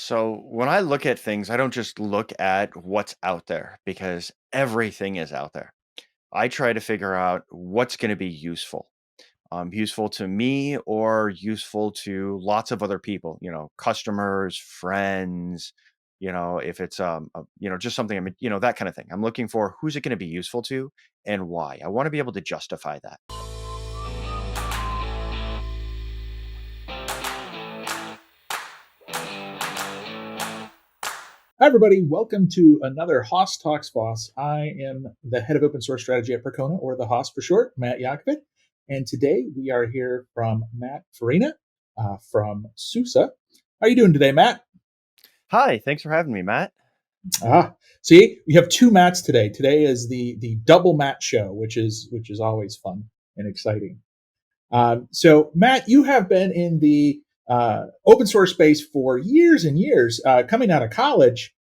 So when I look at things, I don't just look at what's out there because everything is out there. I try to figure out what's going to be useful to me or useful to lots of other people, customers, friends, if it's, just something, that kind of thing. I'm looking for who's it going to be useful to and why. I want to be able to justify that. Hi, everybody. Welcome to another HOSS Talks FOSS. I am the head of open source strategy at Percona, or the HOSS for short, Matt Yonkovit. And today we are here from Matt Farina from SUSE. How are you doing today, Matt? Hi, thanks for having me, Matt. See, we have two Matts today. Today is the double Matt show, which is always fun and exciting. So, Matt, you have been in the open source space for years and years. Coming out of college,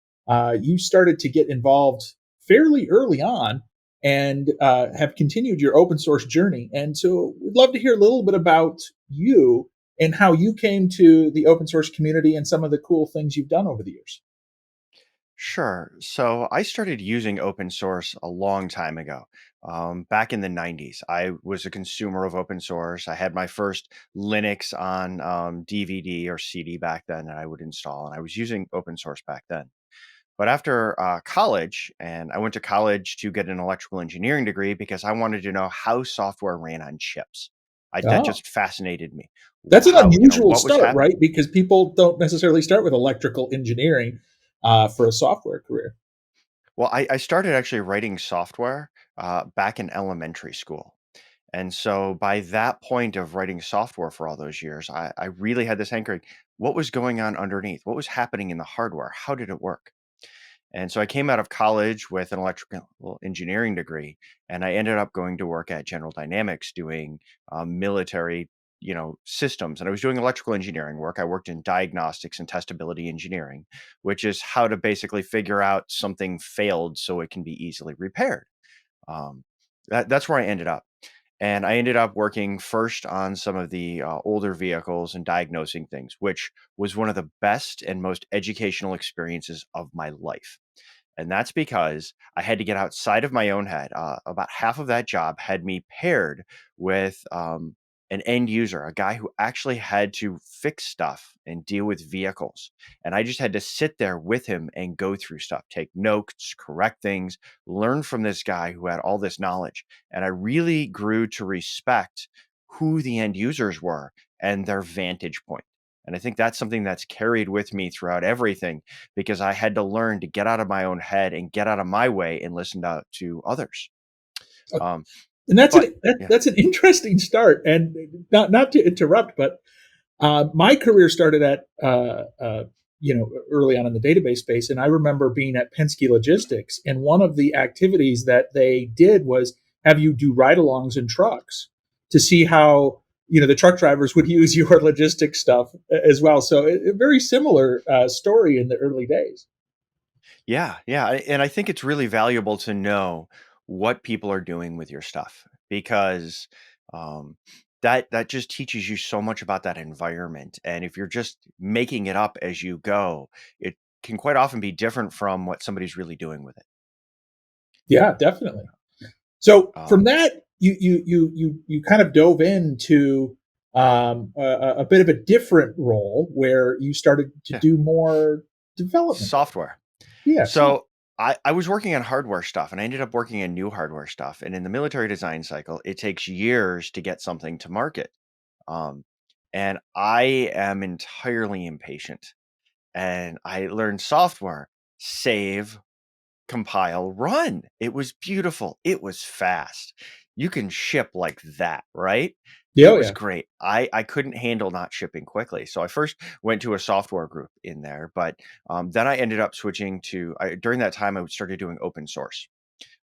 you started to get involved fairly early on and have continued your open source journey. And so, we'd love to hear a little bit about you and how you came to the open source community and some of the cool things you've done over the years. Sure. So I started using open source a long time ago. Back in the 90s, I was a consumer of open source. I had my first Linux on DVD or CD back then that I would install, and I was using open source back then. But after college, and I went to college to get an electrical engineering degree because I wanted to know how software ran on chips. That Oh, just fascinated me. that's an How, unusual what was start, happening? right? Because people don't necessarily start with electrical engineering for a software career. Well, I started actually writing software back in elementary school. And so by that point of writing software for all those years, I really had this hankering. What was going on underneath? What was happening in the hardware? How did it work? And so I came out of college with an electrical engineering degree, and I ended up going to work at General Dynamics doing military, systems. And I was doing electrical engineering work. I worked in diagnostics and testability engineering, which is how to basically figure out something failed so it can be easily repaired. Um, that's where I ended up. And I ended up working first on some of the older vehicles and diagnosing things, which was one of the best and most educational experiences of my life. And that's because I had to get outside of my own head. About half of that job had me paired with an end user, a guy who actually had to fix stuff and deal with vehicles. And I just had to sit there with him and go through stuff, take notes, correct things, learn from this guy who had all this knowledge. And I really grew to respect who the end users were and their vantage point. And I think that's something that's carried with me throughout everything because I had to learn to get out of my own head and get out of my way and listen to others. Um, And that's but yeah, that's an interesting start. And not to interrupt, but my career started at early on in the database space, and I remember being at Penske Logistics, and one of the activities that they did was have you do ride-alongs in trucks to see how the truck drivers would use your logistics stuff as well. So a very similar story in the early days. and I think it's really valuable to know what people are doing with your stuff because um, that just teaches you so much about that environment. And if you're just making it up as you go, it can quite often be different from what somebody's really doing with it. Yeah, definitely. So from Um, that, you kind of dove into a bit of a different role where you started to yeah, do more development work. software. Yeah. So So I was working on hardware stuff and I ended up working on new hardware stuff. And in the military design cycle, it takes years to get something to market. Um, and I am entirely impatient. And I learned software, save, compile, run. It was beautiful. It was fast. You can ship like that, right? yeah, It oh, was yeah. great. I couldn't handle not shipping quickly. So I first went to a software group in there, but then I ended up switching to, during that time, I started doing open source.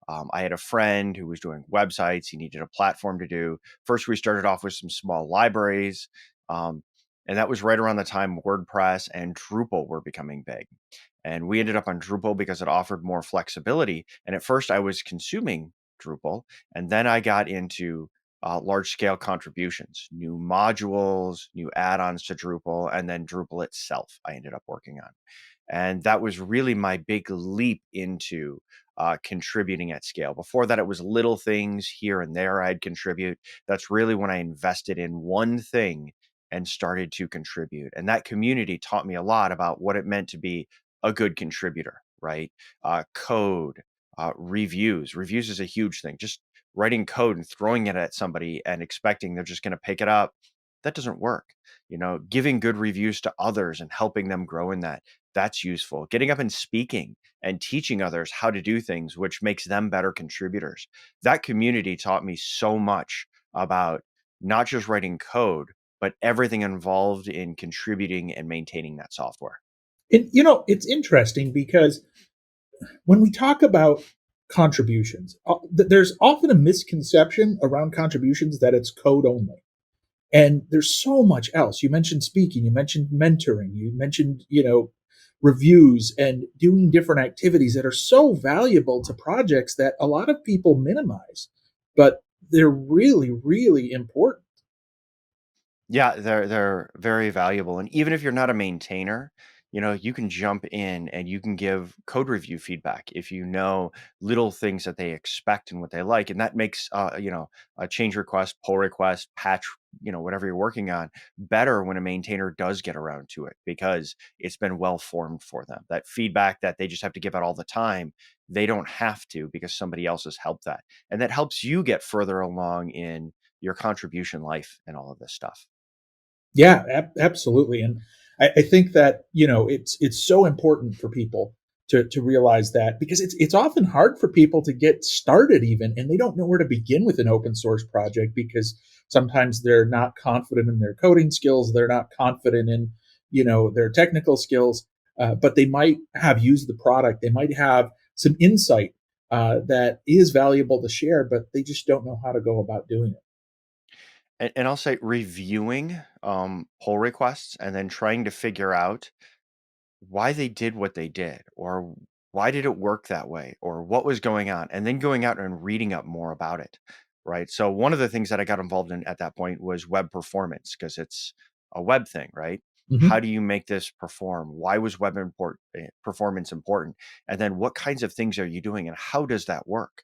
I had a friend who was doing websites. He needed a platform to do. First, we started off with some small libraries. Um, and that was right around the time WordPress and Drupal were becoming big. And we ended up on Drupal because it offered more flexibility. And at first, I was consuming Drupal. And then I got into large scale contributions, new modules, new add-ons to Drupal, and then Drupal itself I ended up working on. And that was really my big leap into contributing at scale. Before that, it was little things here and there I'd contribute. That's really when I invested in one thing and started to contribute. And that community taught me a lot about what it meant to be a good contributor, right? Code, reviews. Reviews is a huge thing. Just writing code and throwing it at somebody and expecting they're just going to pick it up, that doesn't work. Giving good reviews to others and helping them grow in that, that's useful. Getting up and speaking and teaching others how to do things, which makes them better contributors. That community taught me so much about not just writing code, but everything involved in contributing and maintaining that software. And it's interesting because when we talk about contributions, there's often a misconception around contributions that it's code only. And there's so much else. You mentioned speaking, you mentioned mentoring, you mentioned, reviews and doing different activities that are so valuable to projects that a lot of people minimize, but they're really, really important. Yeah, they're very valuable, and even if you're not a maintainer, you can jump in and you can give code review feedback if you know little things that they expect and what they like, and that makes a change request, pull request, patch, whatever you're working on, better when a maintainer does get around to it because it's been well formed for them. That feedback that they just have to give out all the time, they don't have to because somebody else has helped that, and that helps you get further along in your contribution life and all of this stuff. Yeah, absolutely. And I think that it's so important for people to realize that, because it's often hard for people to get started even, and they don't know where to begin with an open source project because sometimes they're not confident in their coding skills, they're not confident in their technical skills, but they might have used the product, they might have some insight that is valuable to share, but they just don't know how to go about doing it. And I'll say reviewing pull requests and then trying to figure out why they did what they did, or why did it work that way, or what was going on, and then going out and reading up more about it, right? So one of the things that I got involved in at that point was web performance because it's a web thing, right? How Hmm. do you make this perform? Why was performance important? And then what kinds of things are you doing, and how does that work?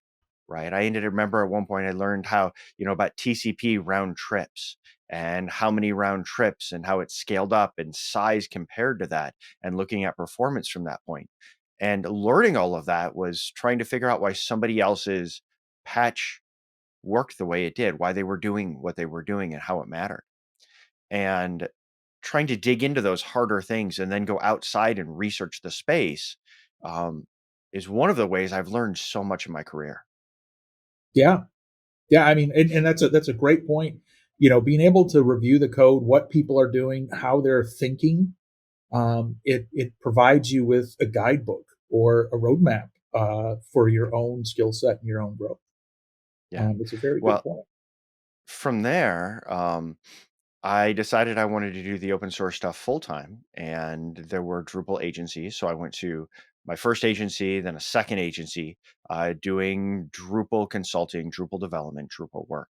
Right. I ended to remember at one point I learned how, about TCP round trips and how many round trips and how it scaled up and size compared to that and looking at performance from that point. And learning all of that was trying to figure out why somebody else's patch worked the way it did, why they were doing what they were doing and how it mattered. And trying to dig into those harder things and then go outside and research the space um, is one of the ways I've learned so much in my career. Yeah. Yeah, I mean, and that's a great point. Being able to review the code, what people are doing, how they're thinking, it provides you with a guidebook or a roadmap for your own skill set and your own growth. Yeah. It's a very good Well, point. from there, I decided I wanted to do the open source stuff full time, and there were Drupal agencies. So I went to my first agency, then a second agency, doing Drupal consulting, Drupal development, Drupal work.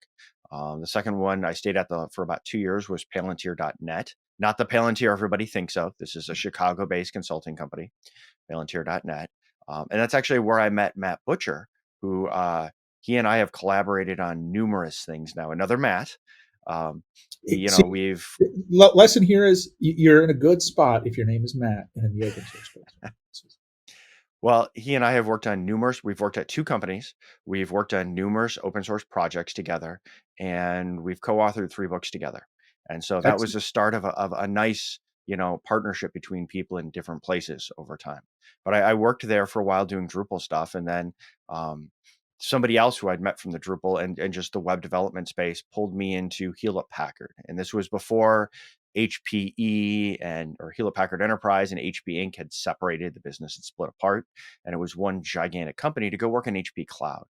The second one I stayed at for about 2 years was Palantir.net, not the Palantir everybody thinks of. This is a Chicago-based consulting company, Palantir.net, and that's actually where I met Matt Butcher, who he and I have collaborated on numerous things now. Another Matt. Um, See, we've lesson here is you're in a good spot if your name is Matt and in the open source space. well, he and I have worked on numerous. We've worked at two companies. We've worked on numerous open source projects together, and we've co-authored three books together. And so that was Excellent. the start of a nice, partnership between people in different places over time. But I worked there for a while doing Drupal stuff, and then um, somebody else who I'd met from the Drupal and just the web development space pulled me into Hewlett Packard, and this was before HPE and or Hewlett Packard Enterprise and HP Inc. had separated. The business had split apart, and it was one gigantic company to go work on HP Cloud.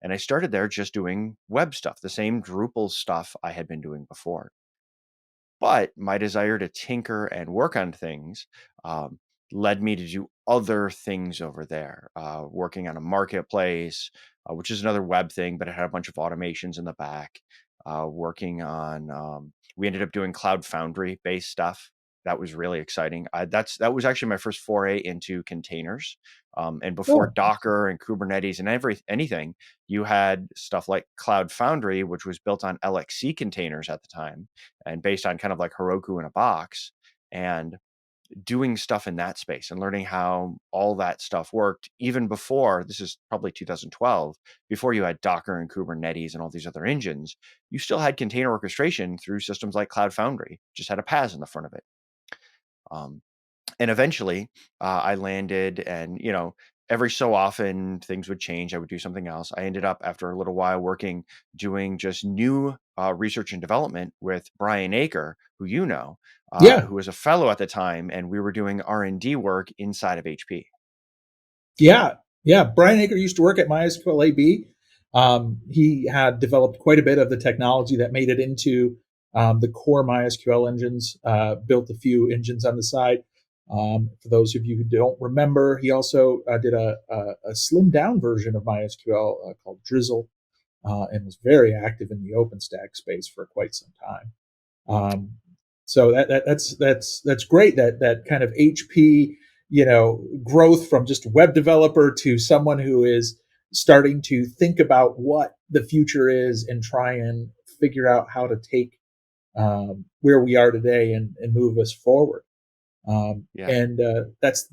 And I started there just doing web stuff, the same Drupal stuff I had been doing before. But my desire to tinker and work on things um, led me to do other things over there, working on a marketplace, which is another web thing, but it had a bunch of automations in the back. working on. We ended up doing Cloud Foundry based stuff. That was really exciting. That was actually my first foray into containers. And before Oh, Docker and Kubernetes and anything, you had stuff like Cloud Foundry, which was built on LXC containers at the time and based on kind of like Heroku in a box. And doing stuff in that space and learning how all that stuff worked even before, this is probably 2012, before you had Docker and Kubernetes and all these other engines. You still had container orchestration through systems like Cloud Foundry, just had a PaaS in the front of it. um, and eventually I landed, and every so often things would change, I would do something else. I ended up after a little while working doing just new research and development with Brian Aker, who yeah, who was a fellow at the time, and we were doing R&D work inside of HP. yeah, yeah. Brian Aker used to work at MySQL AB. He had developed quite a bit of the technology that made it into the core MySQL engines. Built a few engines on the side. For those of you who don't remember, he also did a slimmed down version of MySQL called Drizzle, and was very active in the OpenStack space for quite some time. Um, so that's great. That kind of HP, growth from just web developer to someone who is starting to think about what the future is and try and figure out how to take where we are today and move us forward. Yeah. And that's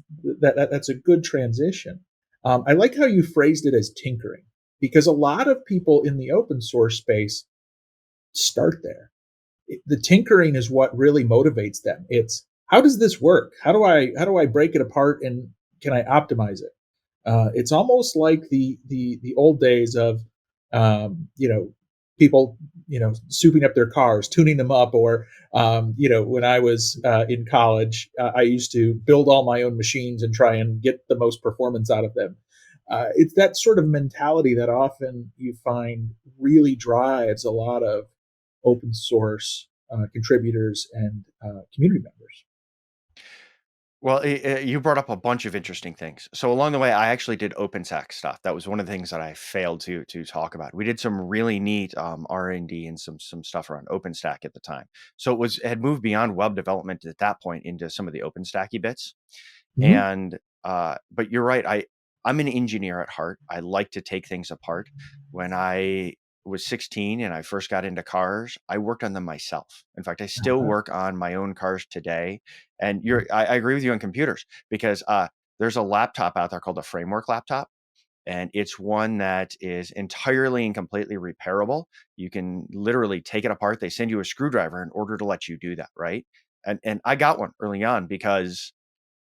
a good transition. I like how you phrased it as tinkering, because a lot of people in the open source space start there. The tinkering is what really motivates them. It's, how does this work? How do I break it apart, and can I optimize it? It's almost like the old days of people souping up their cars, tuning them up, or when I was in college, I used to build all my own machines and try and get the most performance out of them. It's that sort of mentality that often you find really drives a lot of open source contributors and community members. Well, you brought up a bunch of interesting things. So along the way, I actually did OpenStack stuff. That was one of the things that I failed to talk about. We did some really neat R&D and some stuff around OpenStack at the time. So it had moved beyond web development at that point into some of the OpenStacky bits. Mm-hmm. And but you're right. I'm an engineer at heart. I like to take things apart. When I was 16 and I first got into cars, I worked on them myself. In fact, I still Uh-huh. work on my own cars today. And I agree with you on computers, because there's a laptop out there called a framework laptop. And it's one that is entirely and completely repairable. You can literally take it apart. They send you a screwdriver in order to let you do that, right? And I got one early on because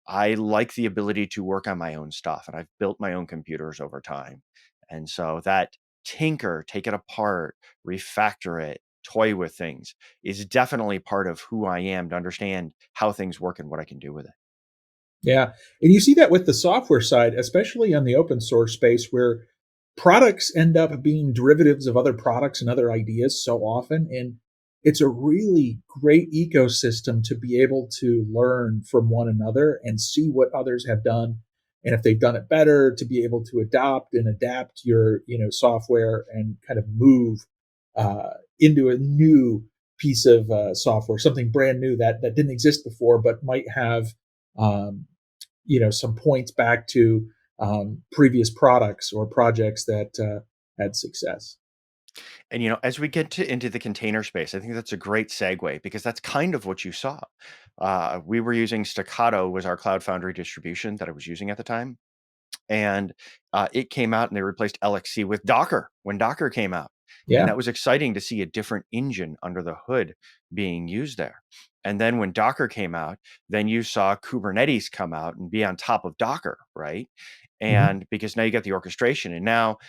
I like the ability to work on my own stuff, and I've built my own computers over time. And so that tinker, take it apart, refactor it, toy with things is definitely part of who I am, to understand how things work and what I can do with it. Yeah. And you see that with the software side, especially on the open source space, where products end up being derivatives of other products and other ideas so often. And it's a really great ecosystem to be able to learn from one another and see what others have done. And if they've done it better, to be able to adopt and adapt your, software and kind of move into a new piece of software, something brand new that didn't exist before, but might have um, some points back to previous products or projects that had success. And as we get into the container space, I think that's a great segue, because that's kind of what you saw. We were using Staccato, was our Cloud Foundry distribution that I was using at the time. And it came out and they replaced LXC with Docker when Docker came out. And Yeah. that was exciting to see a different engine under the hood being used there. And then when Docker came out, then you saw Kubernetes come out and be on top of Docker, right? Hmm. And because now you got the orchestration, and now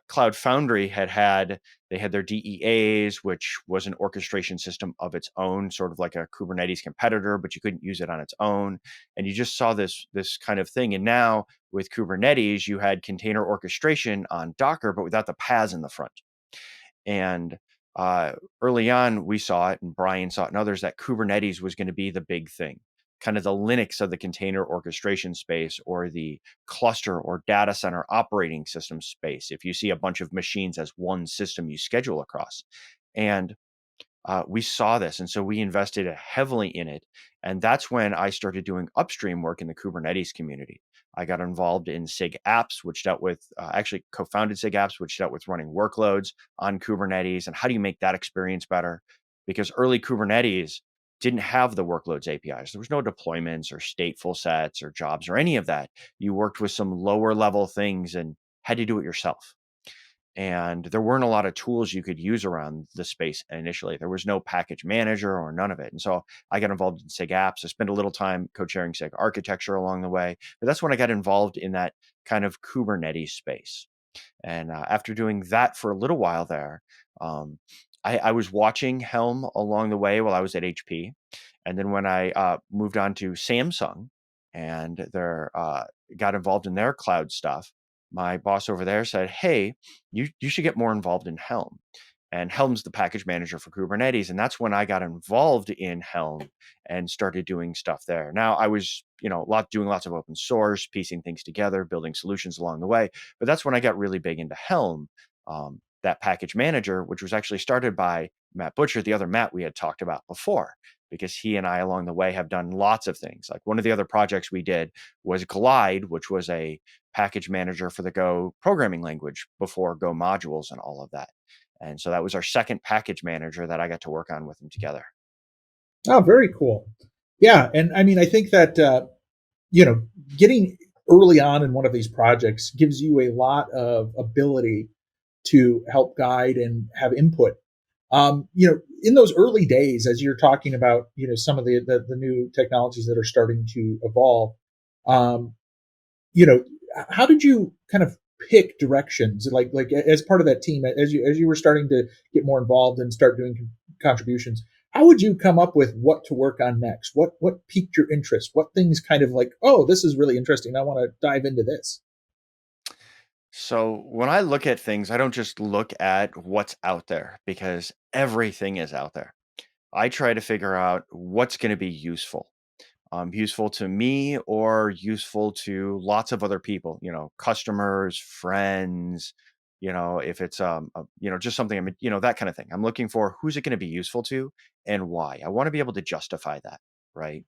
Cloud Foundry they had their DEAs, which was an orchestration system of its own, sort of like a Kubernetes competitor, but you couldn't use it on its own. And you just saw this kind of thing. And now with Kubernetes, you had container orchestration on Docker, but without the PaaS in the front. And early on, we saw it, and Brian saw it, and others, that Kubernetes was going to be the big thing, kind of the Linux of the container orchestration space, or the cluster or data center operating system space. If you see a bunch of machines as one system you schedule across, And we saw this, and so we invested heavily in it. And that's when I started doing upstream work in the Kubernetes community. I got involved in SIG apps, which dealt with, actually co-founded SIG apps, which dealt with running workloads on Kubernetes and how do you make that experience better? Because early Kubernetes didn't have the workloads APIs. There was no deployments or stateful sets or jobs or any of that. You worked with some lower level things and had to do it yourself. And there weren't a lot of tools you could use around the space initially. There was no package manager or none of it. And so I got involved in SIG apps. I spent a little time co-chairing SIG architecture along the way, but that's when I got involved in that kind of Kubernetes space. And after doing that for a little while there, um, I was watching Helm along the way while I was at HP. And then when I moved on to Samsung and got involved in their cloud stuff, my boss over there said, "Hey, you should get more involved in Helm." And Helm's the package manager for Kubernetes. And that's when I got involved in Helm and started doing stuff there. Now I was, doing lots of open source, piecing things together, building solutions along the way. But that's when I got really big into Helm, that package manager, which was actually started by Matt Butcher, the other Matt we had talked about before, because he and I along the way have done lots of things. Like one of the other projects we did was Glide, which was a package manager for the Go programming language before Go modules and all of that. And so that was our second package manager that I got to work on with him together. Oh, very cool. Yeah, and I mean, I think that you know, getting early on in one of these projects gives you a lot of ability to help guide and have input. In those early days, as you're talking about, some of the new technologies that are starting to evolve, um, you know, how did you kind of pick directions, like as part of that team, as you were starting to get more involved and start doing contributions? How would you come up with what to work on next? What piqued your interest? What things kind of like, oh, this is really interesting, I want to dive into this? So when I look at things, I don't just look at what's out there because everything is out there. I try to figure out what's going to be useful to me or useful to lots of other people, customers, friends, if it's, just something, that kind of thing. I'm looking for who's it going to be useful to and why. I want to be able to justify that. Right.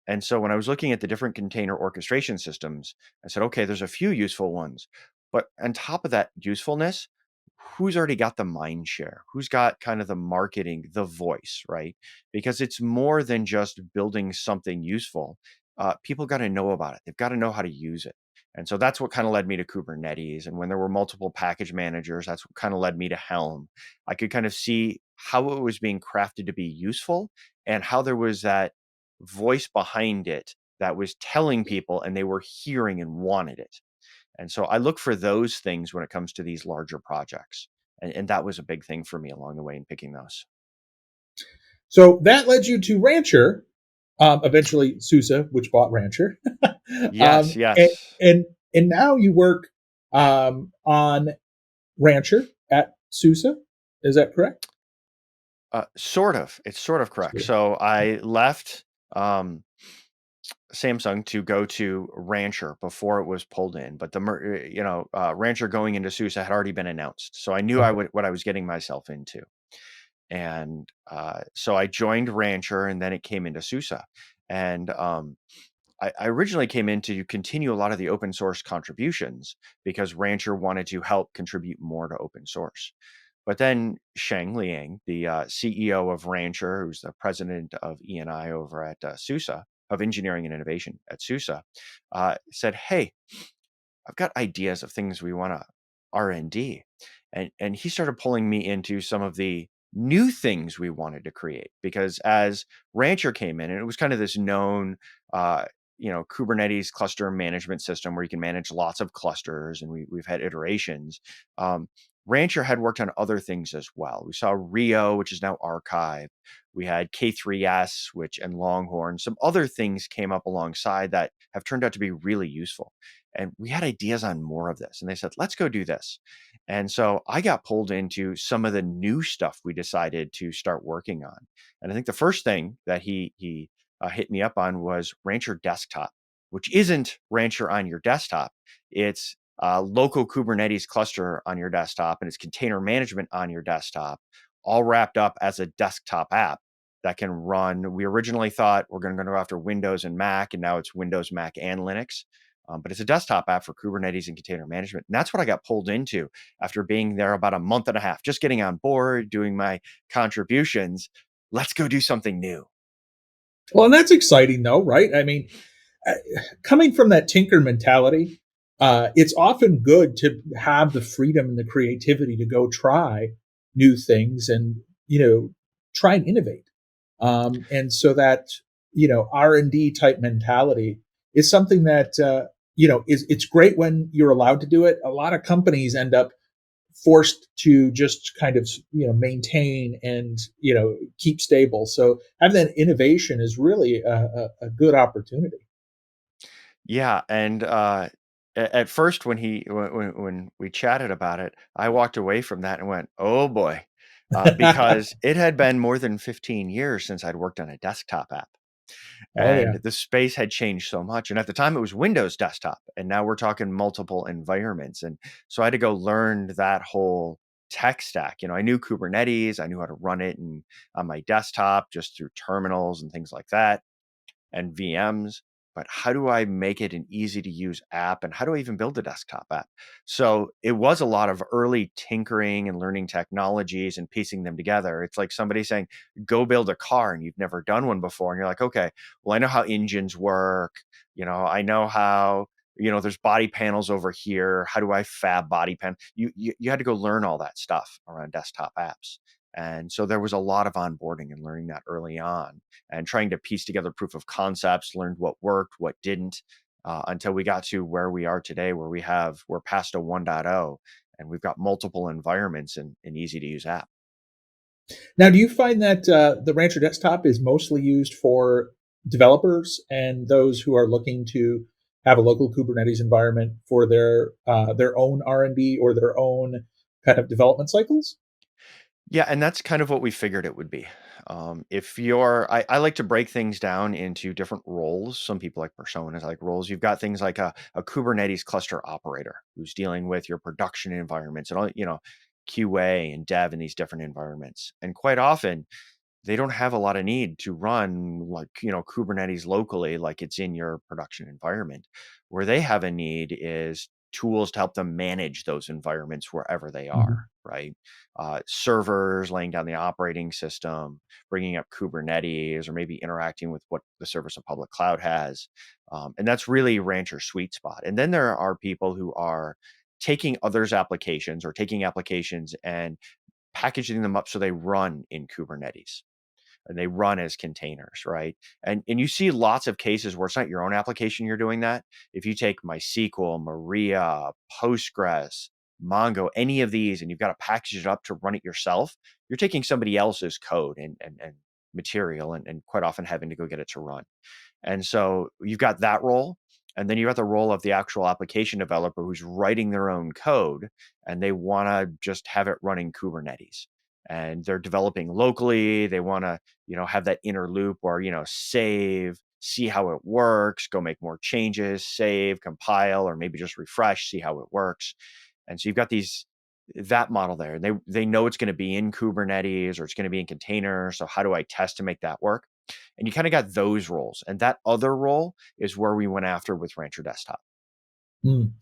And so when I was looking at the different container orchestration systems, I said, okay, there's a few useful ones. But on top of that usefulness, who's already got the mind share? Who's got kind of the marketing, the voice, right? Because it's more than just building something useful. People got to know about it. They've got to know how to use it. And so that's what kind of led me to Kubernetes. And when there were multiple package managers, that's what kind of led me to Helm. I could kind of see how it was being crafted to be useful and how there was that voice behind it that was telling people and they were hearing and wanted it. And so I look for those things when it comes to these larger projects. And that was a big thing for me along the way in picking those. So that led you to Rancher, eventually Suse, which bought Rancher, Yes, and, yes. and and now you work on Rancher at Suse. Is that correct? Sort of. It's sort of correct. So I left Samsung to go to Rancher before it was pulled in, but Rancher going into SUSE had already been announced, so I knew Okay. what I was getting myself into. And so I joined Rancher, and then it came into SUSE. And I originally came in to continue a lot of the open source contributions because Rancher wanted to help contribute more to open source. But then Sheng Liang, the CEO of Rancher, who's the president of E&I over at SUSE, of engineering and innovation at SUSE, said, "Hey, I've got ideas of things we want to R&D." And he started pulling me into some of the new things we wanted to create because as Rancher came in, and it was kind of this known Kubernetes cluster management system where you can manage lots of clusters, and we've had iterations. Rancher had worked on other things as well. We saw Rio, which is now Archive. We had K3S, and Longhorn. Some other things came up alongside that have turned out to be really useful. And we had ideas on more of this. And they said, let's go do this. And so I got pulled into some of the new stuff we decided to start working on. And I think the first thing that he hit me up on was Rancher Desktop, which isn't Rancher on your desktop. It's local Kubernetes cluster on your desktop, and it's container management on your desktop, all wrapped up as a desktop app that can run. We originally thought we're going to go after Windows and Mac, and now it's Windows, Mac, and Linux. But it's a desktop app for Kubernetes and container management. And that's what I got pulled into after being there about a month and a half, just getting on board, doing my contributions. Let's go do something new. Well, and that's exciting, though, right? I mean, uh, coming from that tinker mentality, it's often good to have the freedom and the creativity to go try new things and try and innovate. And so that R&D type mentality is something that is it's great when you're allowed to do it. A lot of companies end up forced to just kind of maintain and keep stable. So having that innovation is really a good opportunity. Yeah, and at first when when we chatted about it, I walked away from that and went, "Oh boy," because it had been more than 15 years since I'd worked on a desktop app, Oh and yeah. the space had changed so much. And at the time, it was Windows desktop, and now we're talking multiple environments. And so I had to go learn that whole tech stack. I knew Kubernetes, I knew how to run it and on my desktop just through terminals and things like that and VMs, but how do I make it an easy to use app? And how do I even build a desktop app? So it was a lot of early tinkering and learning technologies and piecing them together. It's like somebody saying, go build a car and you've never done one before. And you're like, okay, well, I know how engines work. I know how, there's body panels over here. How do I fab body pan? You had to go learn all that stuff around desktop apps. And so there was a lot of onboarding and learning that early on and trying to piece together proof of concepts, learned what worked, what didn't, until we got to where we are today, where we're past a 1.0 and we've got multiple environments and an easy to use app. Now, do you find that the Rancher desktop is mostly used for developers and those who are looking to have a local Kubernetes environment for their own R&D or their own kind of development cycles? Yeah, and that's kind of what we figured it would be. If you're, I like to break things down into different roles. Some people like personas, I like roles. You've got things like a Kubernetes cluster operator who's dealing with your production environments and all, QA and dev in these different environments. And quite often, they don't have a lot of need to run like, Kubernetes locally, like it's in your production environment. Where they have a need is tools to help them manage those environments wherever they are, Mhm. right? Servers, laying down the operating system, bringing up Kubernetes, or maybe interacting with what the service of public cloud has. And that's really Rancher's sweet spot. And then there are people who are taking others' applications or taking applications and packaging them up so they run in Kubernetes and they run as containers, right? And you see lots of cases where it's not your own application you're doing that. If you take MySQL, Maria, Postgres, Mongo, any of these, and you've got to package it up to run it yourself, you're taking somebody else's code and material and quite often having to go get it to run. And so you've got that role. And then you got the role of the actual application developer who's writing their own code and they want to just have it running Kubernetes. And they're developing locally. They want to, have that inner loop where, save, see how it works, go make more changes, save, compile, or maybe just refresh, see how it works. And so you've got that model there. They know it's going to be in Kubernetes or it's going to be in containers. So how do I test to make that work? And you kind of got those roles. And that other role is where we went after with Rancher Desktop. Mm.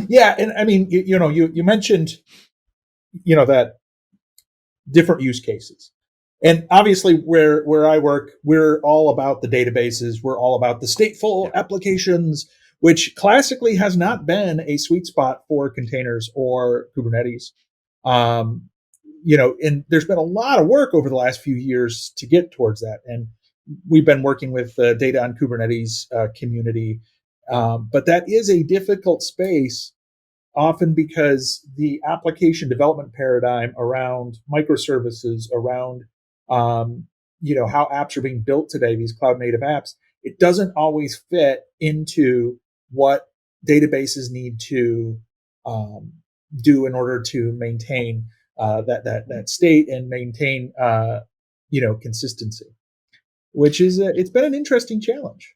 Yeah, and I mean, you mentioned that different use cases. And obviously, where I work, we're all about the databases. We're all about the stateful Yeah. applications, which classically has not been a sweet spot for containers or Kubernetes. Um, and there's been a lot of work over the last few years to get towards that. And we've been working with the data on Kubernetes community, but that is a difficult space often because the application development paradigm around microservices, around how apps are being built today, these cloud native apps, it doesn't always fit into what databases need to um, do in order to maintain that state and maintain consistency, which is it's been an interesting challenge.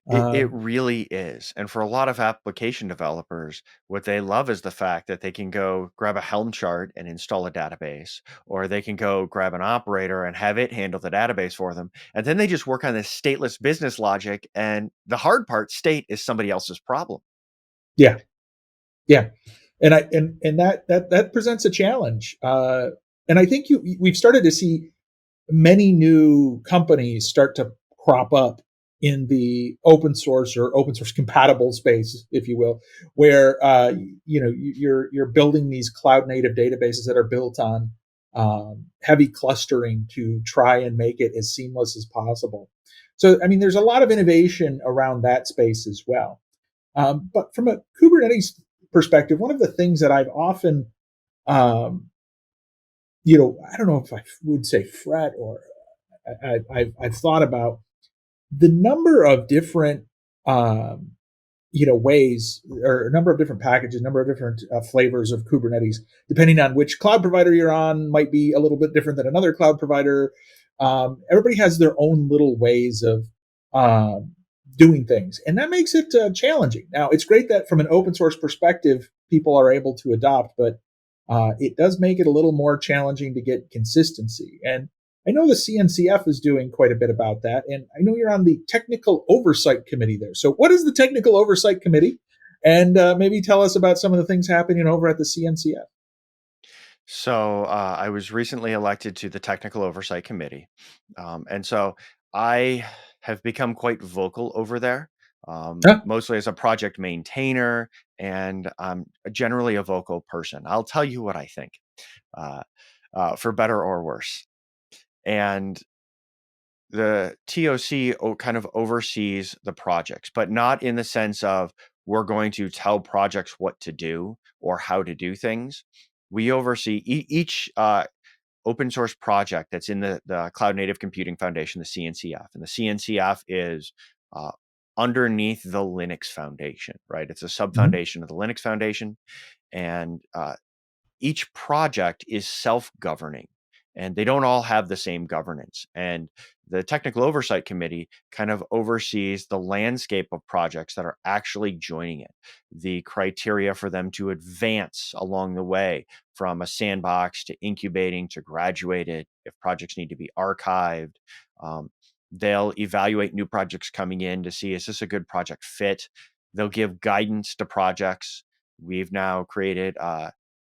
It Um, really is, and for a lot of application developers, what they love is the fact that they can go grab a Helm chart and install a database, or they can go grab an operator and have it handle the database for them, and then they just work on this stateless business logic, and the hard part, state, is somebody else's problem. yeah, yeah, and that presents a challenge. And I think we've started to see many new companies start to crop up in the open source or open source compatible space, if you will, where you're building these cloud native databases that are built on heavy clustering to try and make it as seamless as possible. So, I mean, there's a lot of innovation around that space as well. But from a Kubernetes perspective, one of the things that I've often um, I don't know if I would say fret or I've thought about the number of different um, ways or a number of different packages, number of different flavors of Kubernetes, depending on which cloud provider you're on, might be a little bit different than another cloud provider. Everybody has their own little ways of um, doing things, and that makes it challenging. Now, it's great that from an open source perspective, people are able to adopt, but it does make it a little more challenging to get consistency. And I know the CNCF is doing quite a bit about that. And I know you're on the Technical Oversight Committee there. So, what is the Technical Oversight Committee? And maybe tell us about some of the things happening over at the CNCF. So I was recently elected to the Technical Oversight Committee. And so I have become quite vocal over there, Huh? mostly as a project maintainer, and I'm generally a vocal person. I'll tell you what I think, uh, for better or worse. And the TOC kind of oversees the projects, but not in the sense of we're going to tell projects what to do or how to do things. We oversee each open source project that's in the Cloud Native Computing Foundation, the CNCF. And the CNCF is uh, underneath the Linux Foundation, right? It's a sub Mhm. foundation of the Linux Foundation. And each project is self-governing, and they don't all have the same governance. And the Technical Oversight Committee kind of oversees the landscape of projects that are actually joining it, the criteria for them to advance along the way from a sandbox to incubating to graduated, if projects need to be archived. Um, they'll evaluate new projects coming in to see, is this a good project fit? They'll give guidance to projects. We've now created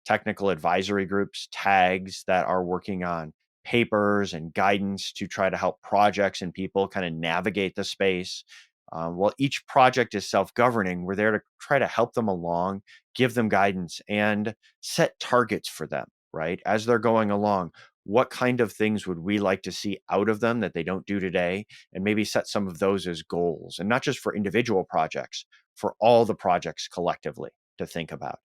technical advisory groups, tags that are working on papers and guidance to try to help projects and people kind of navigate the space. While each project is self governing, we're there to try to help them along, give them guidance, and set targets for them, right? As they're going along, what kind of things would we like to see out of them that they don't do today? And maybe set some of those as goals, and not just for individual projects, for all the projects collectively to think about.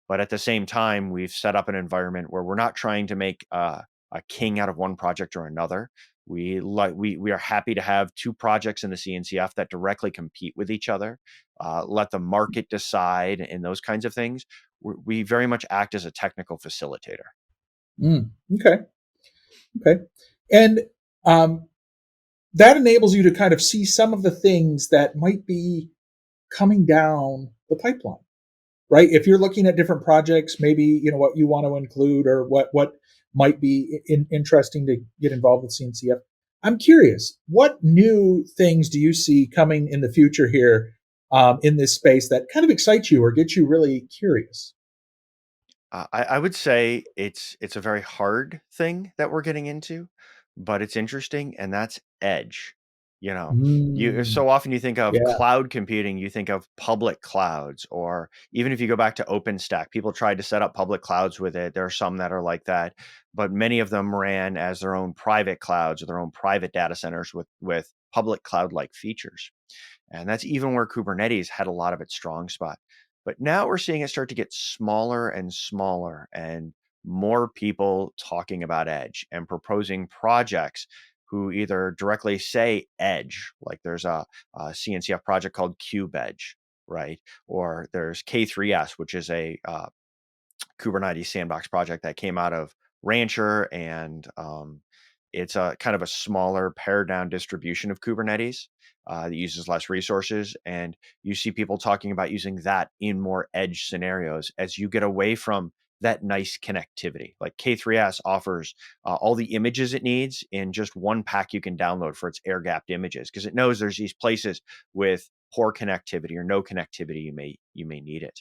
But at the same time, we've set up an environment where we're not trying to make a king out of one project or another. We are happy to have two projects in the CNCF that directly compete with each other. Let the market decide and those kinds of things. We very much act as a technical facilitator. Mm, okay. Okay. And um, that enables you to kind of see some of the things that might be coming down the pipeline, right? If you're looking at different projects, maybe what you want to include or what might be interesting to get involved with CNCF. I'm curious, what new things do you see coming in the future here in this space that kind of excites you or gets you really curious? I would say it's a very hard thing that we're getting into, but it's interesting, and that's edge. You Mm, so often you think of yeah. cloud computing, you think of public clouds, or even if you go back to OpenStack, people tried to set up public clouds with it. There are some that are like that, but many of them ran as their own private clouds or their own private data centers with public cloud-like features. And that's even where Kubernetes had a lot of its strong spot. But now we're seeing it start to get smaller and smaller, and more people talking about edge and proposing projects who either directly say edge, like there's a CNCF project called KubeEdge, right? Or there's K3S, which is a Kubernetes sandbox project that came out of Rancher and It's a kind of a smaller pared down distribution of Kubernetes that uses less resources. And you see people talking about using that in more edge scenarios as you get away from that nice connectivity. Like K3S offers all the images it needs in just one pack you can download for its air gapped images, because it knows there's these places with poor connectivity or no connectivity you may need it.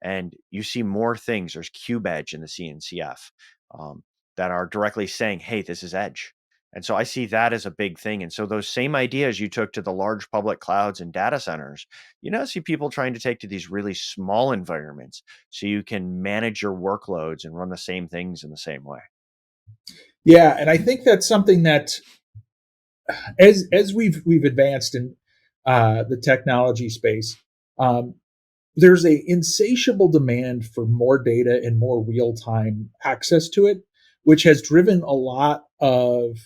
And you see more things. There's Cube Edge in the CNCF that are directly saying, hey, this is edge. And so I see that as a big thing. And so those same ideas you took to the large public clouds and data centers, you now see people trying to take to these really small environments so you can manage your workloads and run the same things in the same way. Yeah, and I think that's something that as we've advanced in the technology space, um, there's a insatiable demand for more data and more real time access to it, which has driven a lot of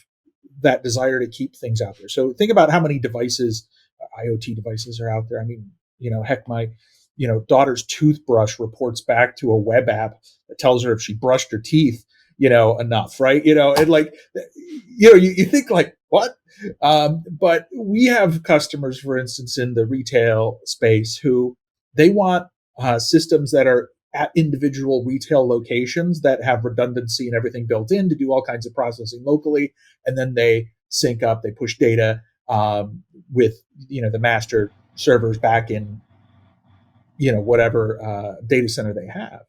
that desire to keep things out there. So think about how many devices, IoT devices, are out there. I mean, heck, my daughter's toothbrush reports back to a web app that tells her if she brushed her teeth, enough, right? And like, you think like what? But we have customers, for instance, in the retail space who they want systems that are at individual retail locations that have redundancy and everything built in to do all kinds of processing locally, and then they sync up, they push data with the master servers back in whatever data center they have.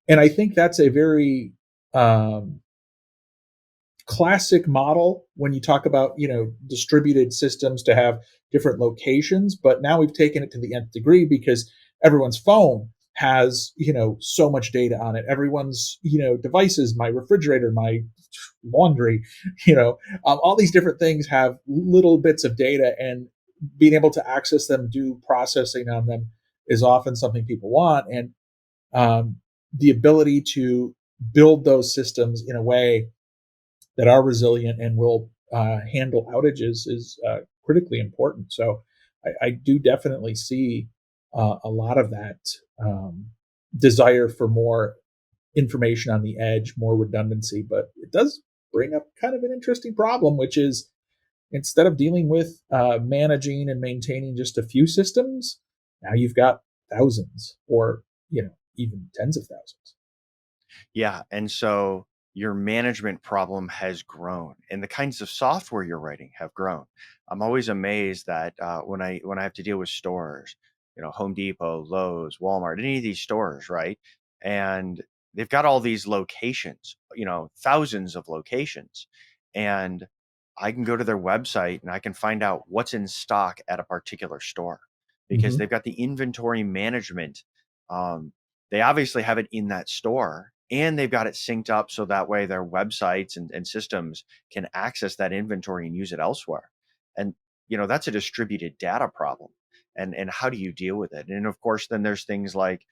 And I think that's a very um, classic model when you talk about distributed systems to have different locations. But now we've taken it to the nth degree because everyone's phone has so much data on it. Everyone's devices, my refrigerator, my laundry, all these different things have little bits of data, and being able to access them, do processing on them, is often something people want. And the ability to build those systems in a way that are resilient and will handle outages is critically important. So I do definitely see a lot of that desire for more information on the edge, more redundancy, but it does bring up kind of an interesting problem, which is instead of dealing with managing and maintaining just a few systems, now you've got thousands, or even tens of thousands. Yeah. And so your management problem has grown and the kinds of software you're writing have grown. I'm always amazed that when I have to deal with stores, Home Depot, Lowe's, Walmart, any of these stores, right? And they've got all these locations, thousands of locations. And I can go to their website and I can find out what's in stock at a particular store because Mm-hmm. they've got the inventory management. Um, they obviously have it in that store and they've got it synced up so that way their websites and systems can access that inventory and use it elsewhere. And that's a distributed data problem. And how do you deal with it? And of course, then there's things like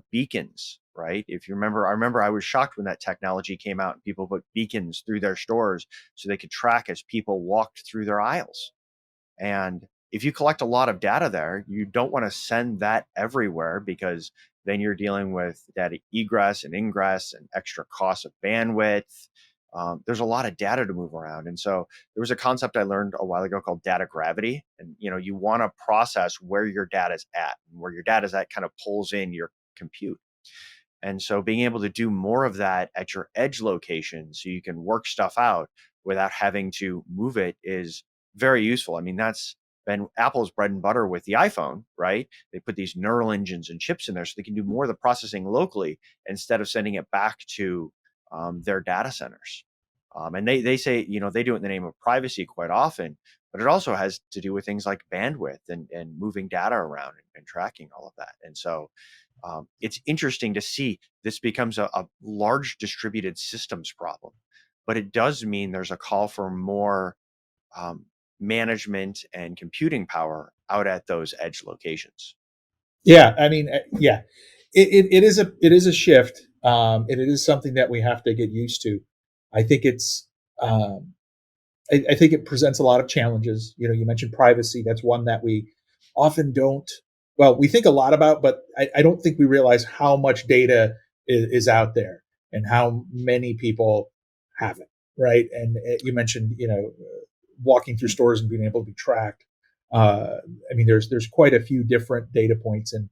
beacons, right? If you remember, I was shocked when that technology came out and people put beacons through their stores so they could track as people walked through their aisles. And if you collect a lot of data there, you don't want to send that everywhere because then you're dealing with data egress and ingress and extra costs of bandwidth. There's a lot of data to move around. And so there was a concept I learned a while ago called data gravity. And you want to process where your data is at, and where your data is at kind of pulls in your compute. And so being able to do more of that at your edge location so you can work stuff out without having to move it is very useful. I mean, that's been Apple's bread and butter with the iPhone, right? They put these neural engines and chips in there so they can do more of the processing locally instead of sending it back to their data centers. And they say, they do it in the name of privacy quite often, but it also has to do with things like bandwidth and moving data around and tracking all of that. And so it's interesting to see this becomes a large distributed systems problem, but it does mean there's a call for more um, management and computing power out at those edge locations. Yeah, I mean, yeah, it is a shift, and it is something that we have to get used to. I think it's um, I think it presents a lot of challenges. You mentioned privacy. That's one that we often don't. Well, we think a lot about, but I don't think we realize how much data is out there and how many people have it. right? And you mentioned, walking through stores and being able to be tracked. I mean, there's quite a few different data points, and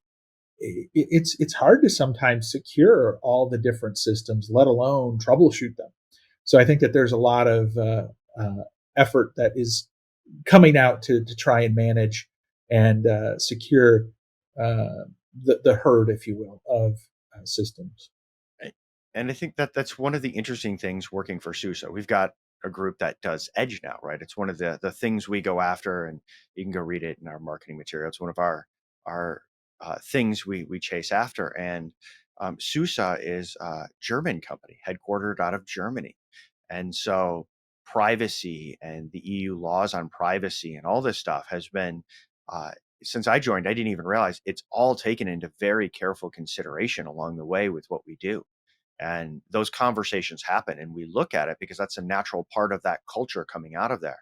it's hard to sometimes secure all the different systems, let alone troubleshoot them. So I think that there's a lot of effort that is coming out to try and manage and secure the herd, if you will, of systems. Right. And I think that that's one of the interesting things working for SUSE. We've got a group that does Edge now, right? It's one of the things we go after, and you can go read it in our marketing material. It's one of our things we chase after. And SUSE is a German company headquartered out of Germany, and so privacy and the EU laws on privacy and all this stuff has been. Uh, since I joined, I didn't even realize it's all taken into very careful consideration along the way with what we do, and those conversations happen and we look at it because that's a natural part of that culture coming out of there.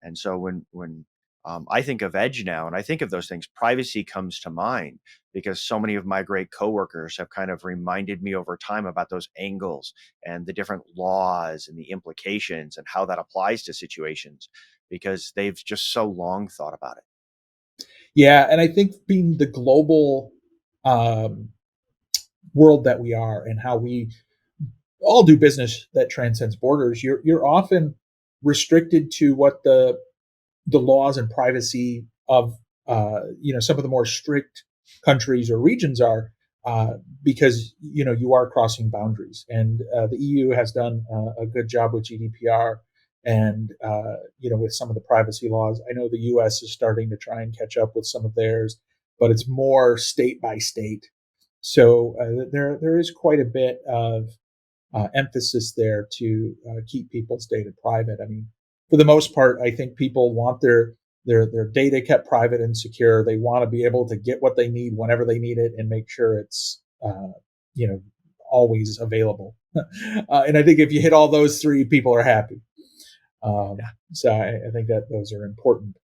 And so when I think of Edge now and I think of those things, privacy comes to mind because so many of my great coworkers have kind of reminded me over time about those angles and the different laws and the implications and how that applies to situations, because they've just so long thought about it. Yeah, and I think being the global um, world that we are, and how we all do business that transcends borders, you're often restricted to what the laws and privacy of some of the more strict countries or regions are, because you are crossing boundaries, and the EU has done a good job with GDPR, and with some of the privacy laws. I know the US is starting to try and catch up with some of theirs, but it's more state by state. So there is quite a bit of emphasis there to keep people's data private. I mean, for the most part, I think people want their data kept private and secure. They want to be able to get what they need whenever they need it, and make sure it's you know always available. And I think if you hit all those three, people are happy. Yeah. So I think that those are important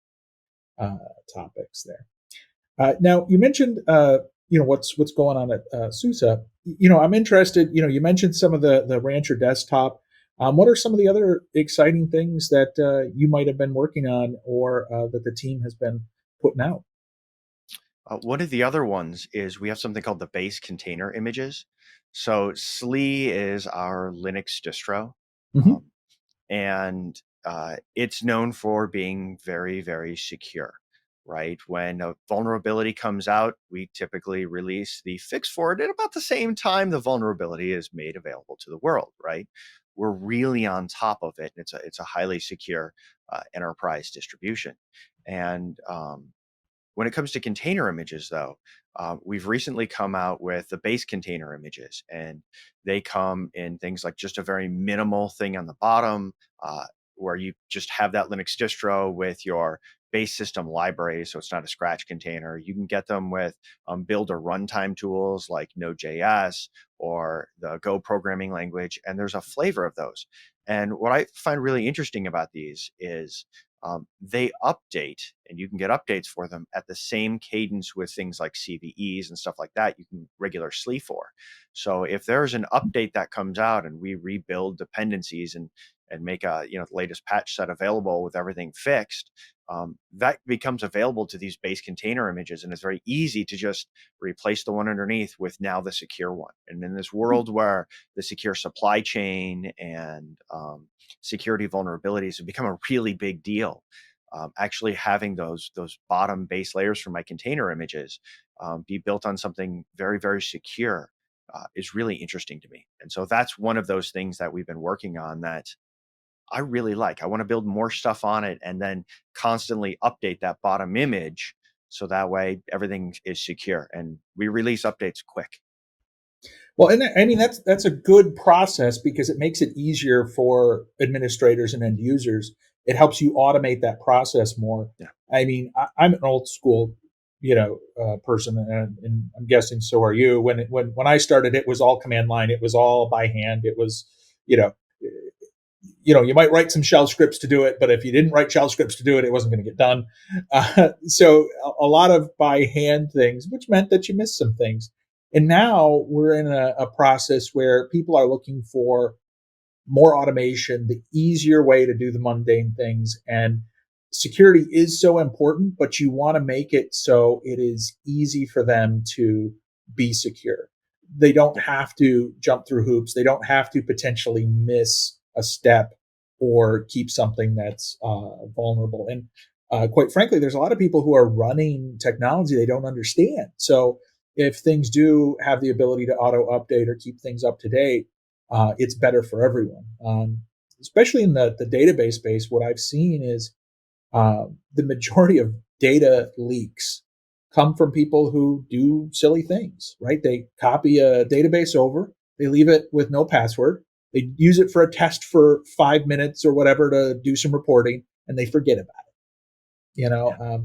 uh, topics there. Now you mentioned what's going on at SUSE. I'm interested. You mentioned some of the Rancher desktop. What are some of the other exciting things that you might have been working on, or that the team has been putting out? One of the other ones is we have something called the base container images. So SLE is our Linux distro. Hmm. Um, and it's known for being very, very secure, right? When a vulnerability comes out, we typically release the fix for it at about the same time the vulnerability is made available to the world, right? We're really on top of it. It's a highly secure enterprise distribution. And when it comes to container images, though, we've recently come out with the base container images, and they come in things like just a very minimal thing on the bottom, uh, where you just have that Linux distro with your base system library, so it's not a scratch container. You can get them with builder runtime tools like Node.js or the Go programming language, and there's a flavor of those. And what I find really interesting about these is they update, and you can get updates for them at the same cadence with things like CVEs and stuff like that. You can regular SLE for. So if there's an update that comes out and we rebuild dependencies and make a the latest patch set available with everything fixed, that becomes available to these base container images, and it's very easy to just replace the one underneath with now the secure one. And in this world where the secure supply chain and security vulnerabilities have become a really big deal. Actually having those bottom base layers for my container images be built on something very, very secure is really interesting to me. And so that's one of those things that we've been working on that I really like. I want to build more stuff on it and then constantly update that bottom image so that way everything is secure and we release updates quick. Well, and I mean that's a good process because it makes it easier for administrators and end users. It helps you automate that process more. Yeah. I mean, I'm an old school, person, and I'm guessing so are you. When I started, it was all command line. It was all by hand. It was, you know, you might write some shell scripts to do it, but if you didn't write shell scripts to do it, it wasn't going to get done. So a lot of by hand things, which meant that you missed some things. And now we're in a process where people are looking for more automation, the easier way to do the mundane things. And security is so important, but you want to make it so it is easy for them to be secure. They don't Yeah. have to jump through hoops. They don't have to potentially miss a step or keep something that's vulnerable. And quite frankly, there's a lot of people who are running technology they don't understand. So if things do have the ability to auto update or keep things up to date, it's better for everyone. Especially in the database space, what I've seen is the majority of data leaks come from people who do silly things, right? They copy a database over, they leave it with no password, they use it for a test for 5 minutes or whatever to do some reporting, and they forget about it. Yeah.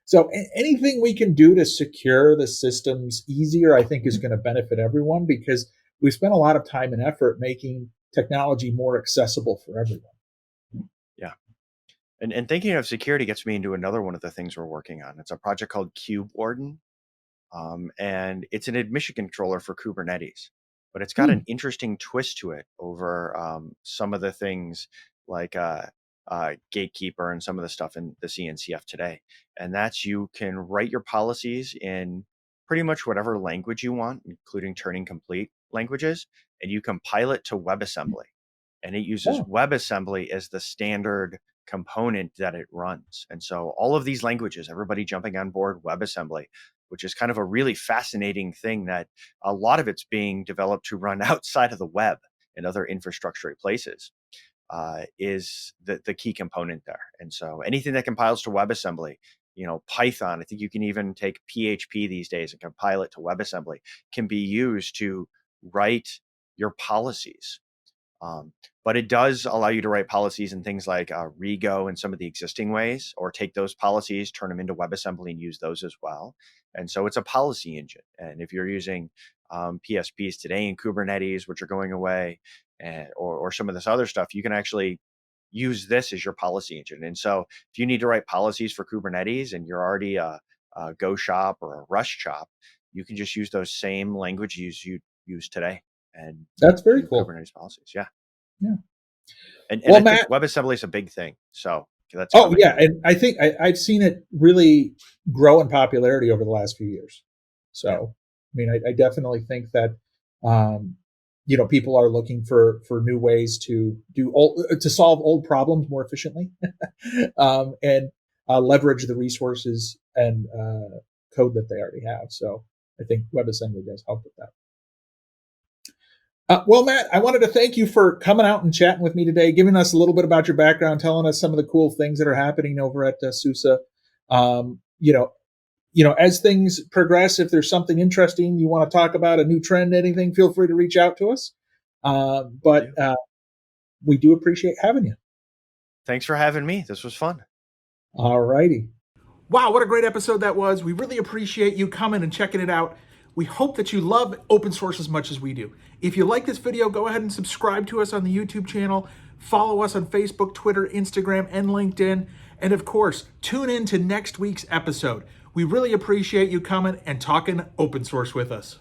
So anything we can do to secure the systems easier, I think, is going to benefit everyone because we spent a lot of time and effort making technology more accessible for everyone. Yeah. And thinking of security gets me into another one of the things we're working on. It's a project called Warden. And it's an admission controller for Kubernetes, but it's got an Hmm. interesting twist to it over some of the things like Gatekeeper and some of the stuff in the CNCF today. And that's you can write your policies in pretty much whatever language you want, including turning complete languages, and you compile it to WebAssembly. And it uses Oh, WebAssembly as the standard component that it runs. And so all of these languages, everybody jumping on board WebAssembly, which is kind of a really fascinating thing that a lot of it's being developed to run outside of the web and other infrastructure places, is the key component there. And so anything that compiles to WebAssembly, Python, I think you can even take PHP these days and compile it to WebAssembly, can be used to write your policies. But it does allow you to write policies in things like Rego and some of the existing ways, or take those policies, turn them into WebAssembly and use those as well. And so it's a policy engine. And if you're using PSPs today in Kubernetes, which are going away, or some of this other stuff, you can actually use this as your policy engine. And so if you need to write policies for Kubernetes and you're already a Go shop or a Rust shop, you can just use those same languages you use today and that's very do cool. Kubernetes policies. Yeah. Yeah. And Well, I think Matt. WebAssembly is a big thing. So that's Oh, coming. yeah, and I think I've seen it really grow in popularity over the last few years. Yeah. So, I mean, I definitely think that um, people are looking for new ways to to solve old problems more efficiently, and leverage the resources and code that they already have. So, I think WebAssembly does help with that. Well, Matt, I wanted to thank you for coming out and chatting with me today, giving us a little bit about your background, telling us some of the cool things that are happening over at SUSE. Um, you know, as things progress, if there's something interesting you want to talk about, a new trend, anything, feel free to reach out to us. Will But do. we do appreciate having you. Thanks for having me. This was fun. All righty. Wow, what a great episode that was. We really appreciate you coming and checking it out. We hope that you love open source as much as we do. If you like this video, go ahead and subscribe to us on the YouTube channel. Follow us on Facebook, Twitter, Instagram, and LinkedIn. And of course, tune in to next week's episode. We really appreciate you coming and talking open source with us.